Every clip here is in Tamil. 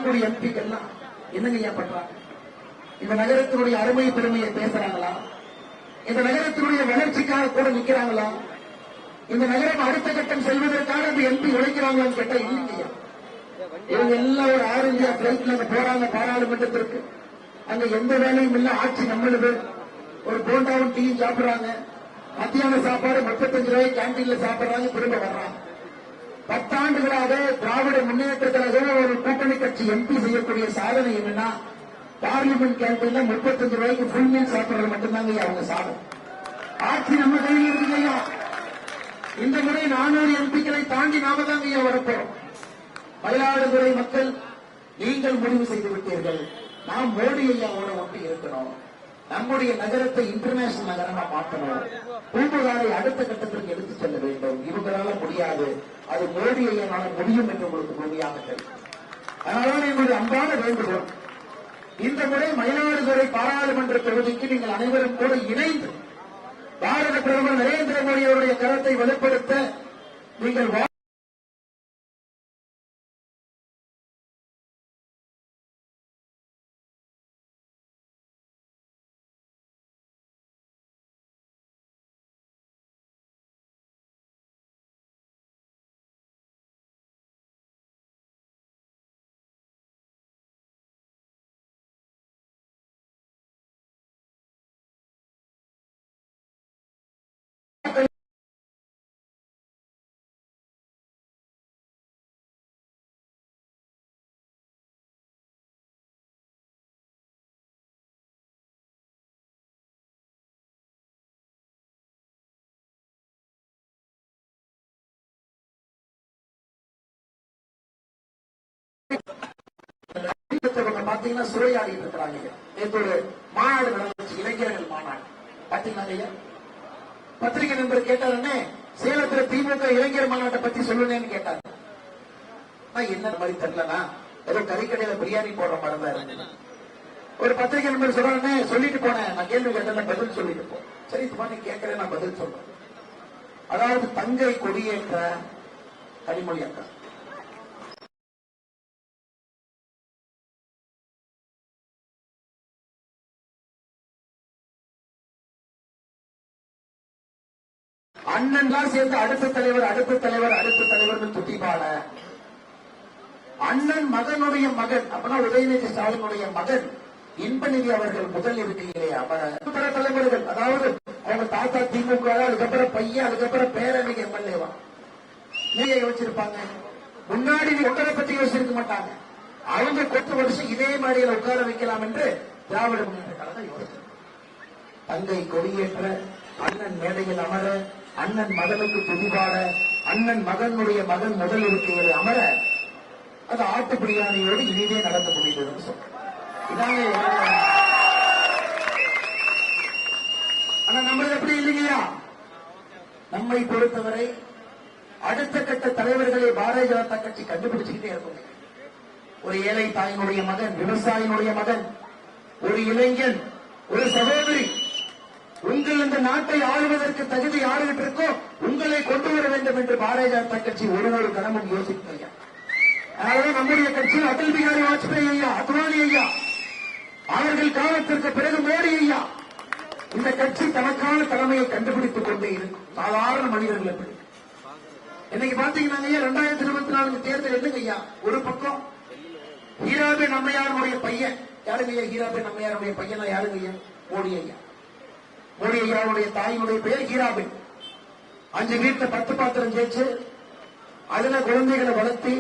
இருக்கக்கூடிய எம்பிக்கெல்லாம் என்னங்க பண்றாங்க? இந்த நகரத்தினுடைய அருமை பெருமையை பேசுறாங்களா? இந்த நகரத்தினுடைய வளர்ச்சிக்காக கூட நிக்கிறாங்களா? இந்த நகரம் அடுத்த கட்டம் செல்வதற்காக அந்த எம்பி உழைக்கிறாங்களான்னு கேட்டா இல்லையா? இவங்க எல்லாம் ஒரு ஆர் இந்தியா பிளைட்ல போறாங்க பாராளுமன்றத்திற்கு. அங்க எந்த வேலையும் இல்ல, ஆட்சி நம்மளுது. ஒரு போண்டாவும் டீயும் சாப்பிடுறாங்க. மத்தியான சாப்பாடு 35 ரூபாய் கேண்டீன்ல சாப்பிடுறாங்க, திரும்ப வர்றாங்க. 10 ஆண்டுகளாக திராவிட முன்னேற்ற கழகம் ஒரு கூட்டணி கட்சி எம்பி செய்யக்கூடிய சாதனை என்னன்னா, பார்லிமெண்ட் கேண்டீன்ல 35 ரூபாய்க்கு ஃபுல் மீல் சாப்பிடுறது மட்டும்தாங்க அவங்க சாதனை. ஆட்சி நம்ம கையில் இருக்கு ஐயா. இந்த முறை 400 எம்பிக்களை தாண்டி நாம தாங்க ஐயா வரப்போறோம். மயிலாடுதுறை மக்கள் நீங்கள் முடிவு செய்து விட்டீர்கள். நாம் மோடி ஐயாவோட ஒட்டி இருக்கணும். நம்முடைய நகரத்தை இன்டர்நேஷனல் நகரமா மாற்றணும். பூம்புகாரை அடுத்த கட்டத்திற்கு எடுத்துச் செல்ல வேண்டும். இவங்களால முடியாது, அது மோடி ஐயனால முடியும் என்று உங்களுக்கு முழுமையாக தெரியும். அதனால என்னுடைய அன்பான வேண்டுகோள், இந்த முறை மயிலாடுதுறை பாராளுமன்ற தொகுதிக்கு நீங்கள் அனைவரும் கூட இணைந்து பாரத பிரதமர் நரேந்திர மோடி அவருடைய கருத்தை வலுப்படுத்த நீங்கள் பாத்தீங்கன்னா சுரையாடிட்டு இருக்கிறாங்க. நேற்று ஒரு மாநாடு நடந்துச்சு, இளைஞர்கள் மாநாடு. பாத்தீங்கன்னா பத்திரிகை நண்பர் கேட்டாருன்னு சேலத்துல திமுக இளைஞர் மாநாட்டை பத்தி சொல்லுனேன்னு கேட்டாரு. என்ன மாதிரி தெரியலனா, ஏதோ கறிக்கடையில பிரியாணி போடுற மாதிரி தான் இருக்கு. ஒரு பத்திரிகை நண்பர் சொல்றாருன்னு சொல்லிட்டு போனேன். நான் கேள்வி கேட்டேன், பதில் சொல்லிட்டு போ. சரி நீ கேட்கிறேன், நான் பதில் சொல்றேன். அதாவது தங்கை கொடியேற்ற கனிமொழி அக்கா, அண்ணன்லாம் சேர்ந்து அடுத்த தலைவர் அடுத்த தலைவர் அடுத்த தலைவர் துட்டிப்பாட, அண்ணன் மகனுடைய மகன் அப்படின்னா உதயநிதி ஸ்டாலினுடைய மகன் இன்பநிதி அவர்கள் முதல் இருக்கையிலே அமர தலைவர்கள், அதாவது அவங்க தாத்தா திமுக, அதுக்கப்புறம் பையன், அதுக்கப்புறம் பேரணிக்கு எம்எல்ஏவா நீங்க யோசிச்சிருப்பாங்க. முன்னாடி உட்கார பத்தி யோசிச்சிருக்க மாட்டாங்க. அவங்க கொத்து வருஷம் இதே மாதிரியில உட்கார வைக்கலாம் என்று திராவிட முன்னேற்ற கழகம் யோசிச்சு, தங்கை கொடியேற்ற, அண்ணன் மேடையில் அமர, அண்ணன் மகனுக்கு துதிபாட, அண்ணன் மகனுடைய மகன் முதல் இருக்கையில் அமர, அது ஆட்டு பிரியாணியோடு இனிதே நடந்து முடிந்ததுன்னு சொல்றேன். ஆனா நம்ம எப்படி இல்லைங்கய்யா? நம்மை பொறுத்தவரை அடுத்த கட்ட தலைவர்களை பாரதிய ஜனதா கட்சி கண்டுபிடிச்சுக்கிட்டே இருக்கும். ஒரு ஏழை தாயினுடைய மகன், விவசாயினுடைய மகன், ஒரு இளைஞன், ஒரு சகோதரி, உங்கள் இந்த நாட்டை ஆளுவதற்கு தகுதி யாருகிட்ட இருக்கோ உங்களை கொண்டு வர வேண்டும் என்று பாரதிய ஜனதா கட்சி ஒரு கணமும் யோசிப்பையா. அதாவது நம்முடைய கட்சி அடல் பிகாரி வாஜ்பேயி ஐயா, அத்வானி ஐயா அவர்கள் காலத்திற்கு பிறகு மோடி ஐயா. இந்த கட்சி தனக்கான தலைமையை கண்டுபிடித்துக் கொண்டே இருக்கும். சாதாரண மனிதர்கள் எப்படி இன்னைக்கு பாத்தீங்கன்னா 2024 தேர்தல் என்னங்க ஐயா? ஒரு பக்கம் ஹீராபேன் அம்மையாருடைய பையன், யாருங்க ஐயா? ஹீராபேன் அம்மையாருடைய பையனா யாருங்க ஐயா? மோடி ஐயா. மோடி ஐயாவுடைய தாயினுடைய பெயர் ஹீராபேன். 5 வீட்டுல 10 பாத்திரம் ஜெயிச்சு அதுல குழந்தைகளை வளர்த்தி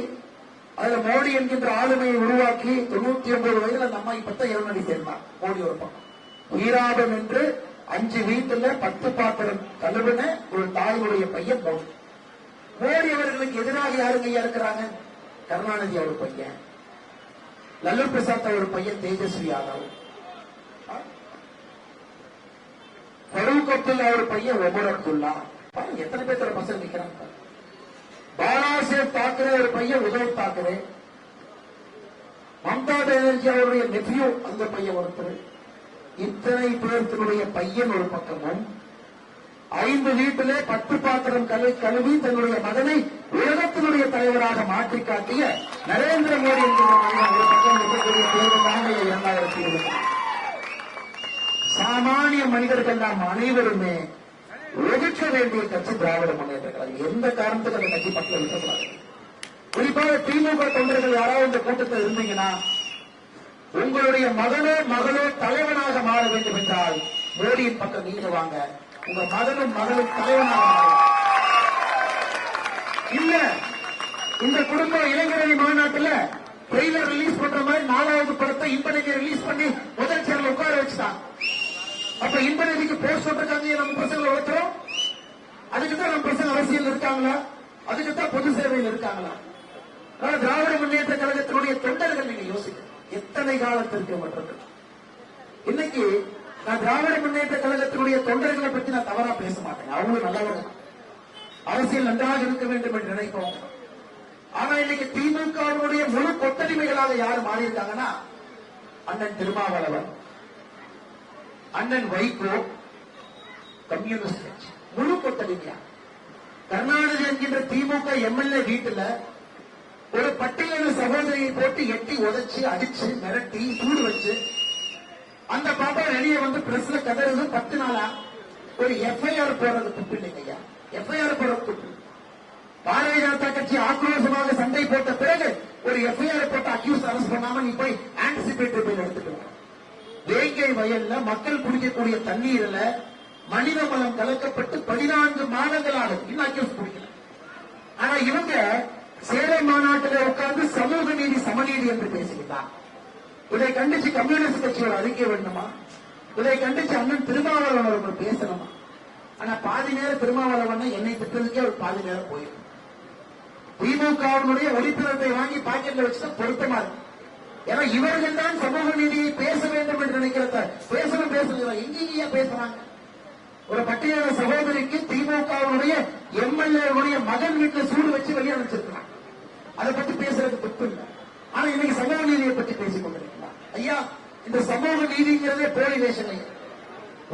அதுல மோடி என்கின்ற ஆளுமையை உருவாக்கி 99 வயதுல அந்த அம்மா இப்ப இறநடி சேர்ந்தார். மோடி ஒரு பக்கம். ஹீராபன் என்று 5 வீட்டுல 10 பாத்திரம் கழுவின ஒரு தாயினுடைய பையன் மோடி. மோடி அவர்களுக்கு எதிராக யாருங்க ஐயா இருக்கிறாங்க? கருணாநிதி அவர் பையன், லல்லு பிரசாத் அவர் பையன் தேஜஸ்வி யாதவ், ஃபரூக் அப்துல்லா அவர் பையன் ஒமர் அப்துல்லா. எத்தனை பேர் பசங்க நிக்கிறாங்க? பாலாசேப் தாக்கரே ஒரு பையன் உத்தவ் தாக்கரே, மம்தா பானர்ஜி அவருடைய நெஃப்யூ அந்த பையன் ஒருத்தர். இத்தனை பேர்த்தினுடைய பையன் ஒரு பக்கமும் 5 வீட்டிலே 10 பாத்திரம் கழுவி தன்னுடைய மகனை உலகத்தினுடைய தலைவராக மாற்றி காட்டிய நரேந்திர மோடி என்கிற மனிதன் ஒரு பக்கம் இருக்கக்கூடிய தேர்தல் தான் 2020. சாமானிய மனிதர்கள் நாம் அனைவருமே ஒதுக்க வேண்டிய கட்சி திராவிட முன்னேற்ற கழகம். எந்த காரணத்துக்கு அந்த கட்சி பக்கம் இருக்கக்கூடாது. குறிப்பாக திமுக தொண்டர்கள் யாராவது இந்த கூட்டத்தில் இருந்தீங்கன்னா, உங்களுடைய மகளோ தலைவனாக மாற வேண்டும் என்றால் மோடியின் பக்கம் நீங்க வாங்க. உங்க மகனும் தலைவனாக மாற. இல்ல, இந்த குடும்ப இளைஞரணி மாநாட்டில் ட்ரெய்லர் ரிலீஸ் பண்ற மாதிரி 4வது படத்தை இன்பநிதியை ரிலீஸ் பண்ணி முதல் சேர்ல உட்கார வச்சுட்டான். அப்ப இன்பநிதிக்கு போஸ்ட் போட்டிருக்காங்க, நம்ம பசங்களை வளர்க்கிறோம். அதுக்குதான் நம்ம பசங்க அரசியல் இருக்காங்களா? அதுக்குதான் பொது சேவையில் இருக்காங்களா? திராவிட முன்னேற்ற கழகத்தினுடைய தொண்டர்கள் நீங்க யோசிக்க எத்தனை காலத்திற்கு மற்றது. இன்னைக்கு நான் திராவிட முன்னேற்ற கழகத்தினுடைய தொண்டர்களை பற்றி நான் தவறா பேச மாட்டேன். அவங்களும் நல்லவர்கள், அரசியல் நன்றாக இருக்க வேண்டும் என்று நினைப்போம். ஆனா இன்னைக்கு திமுகவுடைய முழு கொத்தடிமைகளாக யாரு மாறி இருக்காங்கன்னா, அண்ணன் திருமாவளவன், அண்ணன் வைகோ, கம்யூனிஸ்ட் கட்சி முழு கொத்தடிமையா. கருணாநிதி என்கின்ற திமுக எம்எல்ஏ வீட்டுல ஒரு பட்டியலின சகோதரியை போட்டு எட்டி உதைச்சு அடிச்சு மிரட்டி சூடு வச்சு அந்த பாப்பா வெளியே வந்து பிரஸ்ல கதறது 10 நாளா ஒரு எஃப்ஐஆர் போறது துப்பு இல்லைங்கய்யா. எஃப்ஐஆர் போறது துப்பு. பாரதிய ஜனதா கட்சி ஆக்ரோஷமாக சண்டை போட்ட பிறகு ஒரு எஃப்ஐஆர் போட்டு அக்யூஸ் அரெஸ்ட் பண்ணாம நீ போய் ஆன்டிசிபேட்டரி போய் எடுத்துக்கலாம். வேங்கை வயல்ல மக்கள் குடிக்கக்கூடிய தண்ணீர்ல மனித மலம் கலக்கப்பட்டு 14 மாதங்களாக இன்னும் அக்யூஸ் குடிக்கல. ஆனா இவங்க சேலம் மாநாட்டில் உட்கார்ந்து சமூக நீதி சமநீதி என்று பேசுகிறார். இதை கண்டிச்சு கம்யூனிஸ்ட் கட்சி ஒரு அறிக்கை வேண்டுமா? இதை கண்டிச்சு அண்ணன் திருமாவளவன் அவர்கள் பேசணுமா? ஆனா பாதி நேரம் திருமாவளவன் என்னை திட்டத்துக்கே ஒரு பாதி நேரம் போயிடும். திமுகவினுடைய ஒளிபரப்பை வாங்கி பாக்கெட்ல வச்சுட்டா பொருத்தமா இருக்கு. ஏன்னா இவர்கள் தான் சமூக நீதியை பேச வேண்டும் என்று நினைக்கிறத பேசணும் எங்கேயா பேசுறாங்க? ஒரு பட்டியல சகோதரிக்கு திமுகவுடைய எம்எல்ஏ மகன் வீட்டில் சூடு வச்சு வெளியே அனுப்பிச்சிருக்கிறான். அதை பற்றி பேசுறது தப்பு இல்லை. ஆனா இன்னைக்கு சமூக நீதியை பற்றி பேசிக் கொண்டிருக்கிறார். ஐயா, இந்த சமூக நீதிங்கிறதே போலி வேஷனை.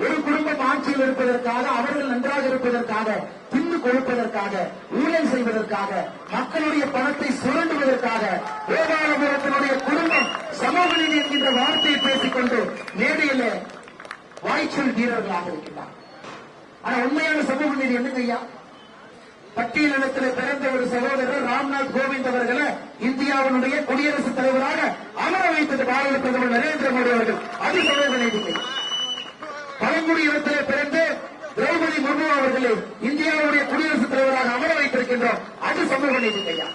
ஒரு குடும்பம் ஆட்சியில் இருப்பதற்காக, அவர்கள் நன்றாக இருப்பதற்காக, தின்னு கொடுப்பதற்காக, ஊழல் செய்வதற்காக, மக்களுடைய பணத்தை சுரண்டுவதற்காக கோபாலபுரத்தினுடைய குடும்பம் சமூக நீதி என்கின்ற வார்த்தையை பேசிக்கொண்டு மேடையில் வாய்ச்சொல் வீரர்களாக இருக்கின்றார். ஆனா உண்மையான சமூக நீதி என்னங்க ஐயா? பட்டியலினத்தில் பிறந்த ஒரு சகோதரர் ராம்நாத் கோவிந்த் அவர்களை இந்தியாவினுடைய குடியரசுத் தலைவராக அமர வைத்தது பாரத பிரதமர் நரேந்திர மோடி அவர்கள். அது சமூக நீதி. பழங்குடி இனத்திலே பிறந்து திரௌபதி முர்மு அவர்களை இந்தியாவுடைய குடியரசுத் தலைவராக அமர வைத்திருக்கின்றோம். அது சமூக நீதி ஐயா.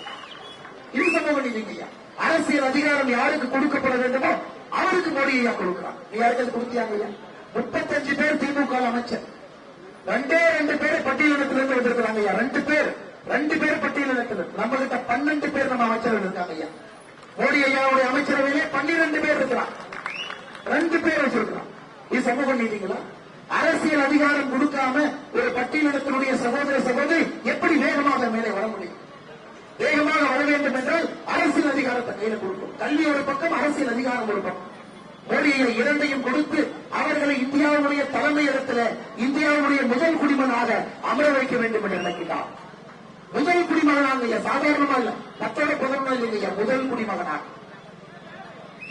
இது சமூக நீதி ஐயா. அரசியல் அதிகாரம் யாருக்கு கொடுக்கப்பட வேண்டுமோ அவருக்கு மோடி ஐயா கொடுக்கிறார். நீ யாருக்கு கொடுத்தியாங்க ஐயா? 35 பேர் திமுக அமைச்சர், 2 பேர் பட்டியலினத்திலிருந்து வந்திருக்கிறாங்க ஐயா. 2 பேர் பட்டியலினத்தில். நம்ம கிட்ட 12 பேர் நம்ம அமைச்சர்கள் இருக்காங்க ஐயா. மோடி ஐயாவுடைய அமைச்சரவையிலே 12 பேர் இருக்கிறார். 2 பேர் வச்சிருக்கிறான். இது சமூக நீதிங்களா? அரசியல் அதிகாரம் கொடுக்காம ஒரு பட்டியலினத்தினுடைய சகோதரி எப்படி வேகமாக மேலே வர முடியும்? வேகமாக வர வேண்டும் என்றால் அரசியல் அதிகாரத்தை கையில கொடுக்கும். கல்வி ஒரு பக்கம், அரசியல் அதிகாரம் ஒரு பக்கம். மோடியை இரண்டையும் கொடுத்து அவர்களை இந்தியாவுடைய தலைமையிடத்தில் இந்தியாவுடைய முதல் குடிமகனாக அமர வைக்க வேண்டும் என்று நினைக்கிறார். முதல் குடிமகனாக சாதாரணமா இல்ல, 10 இல்லையா, முதல் குடிமகனாக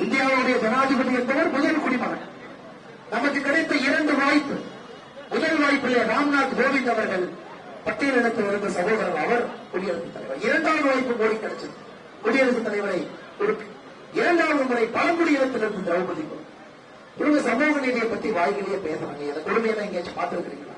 இந்தியாவுடைய ஜனாதிபதி என்பவர் முதல் குடிமகன். நமக்கு கிடைத்த 2 வாய்ப்பு. முதல் வாய்ப்பிலே ராம்நாத் கோவிந்த் அவர்கள் பட்டியலிடத்தில் இருந்த சகோதரர், அவர் குடியரசுத் தலைவர். 2வது வாய்ப்பு மோடி கிடைச்சது. குடியரசுத் தலைவரை ஒரு 2வது முறை பழங்குடியினத்திலிருந்து திரௌபதி. இவங்க சமூக நீதியை பத்தி வாய்கிலேயே பேசுறாங்க. அந்த கொடுமையெல்லாம் எங்கேயாச்சும் பார்த்திருக்கிறீங்களா?